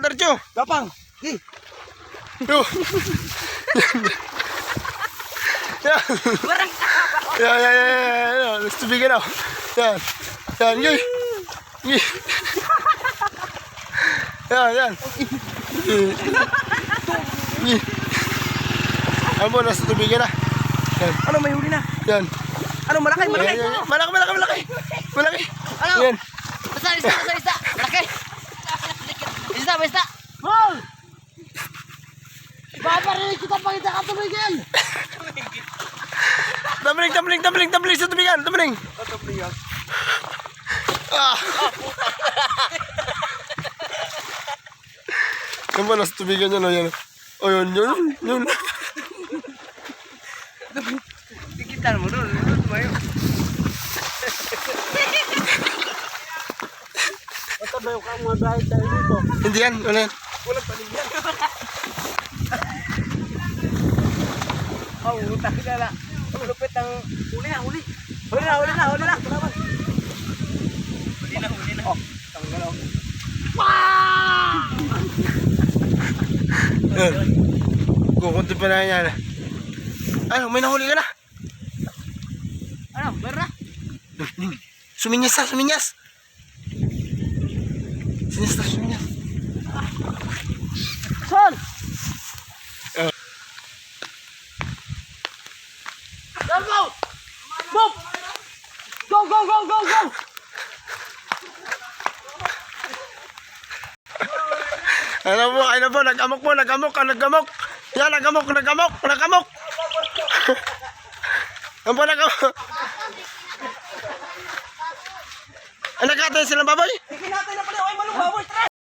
diretso. Gapang. Gi. Yo. Yan. Yan. Gusto bigyan ako. Yan. Yan, gi. Gi. Yan. Gi. Amo, nasa tubigan na. Yan. Ano, may huli na? Yan. Ano, malaki? Yan. Malaki. Ano? Yan. Basta. Malaki. Basta. Hol! Babarinig kita pag hindi ka tumigil! Tumbling sa tubigan. Tumbling. Ah. Amo, nasa tubigan niya, no? Yan. O, yun. Dikitan mo doon. Tumayo. Matabayo ka mga dahil tayo dito. Hindi yan. Wala yan. Walang paligyan. Oh, utang na na. Ang lupit ang... Huli na. Huli na. Oh, tanggal ako. Yan. Kukunti pa na yan. Ay, may nahuli ka na. Ano? Meron na? Suminyas. Suminyas. Son! Go! Move! Go! Ano po, nag-amok. Yan, nag-amok. Ano po, nag-amok. Nagkatayin silang baboy? Sige natin na pala. Ay, malong baboy.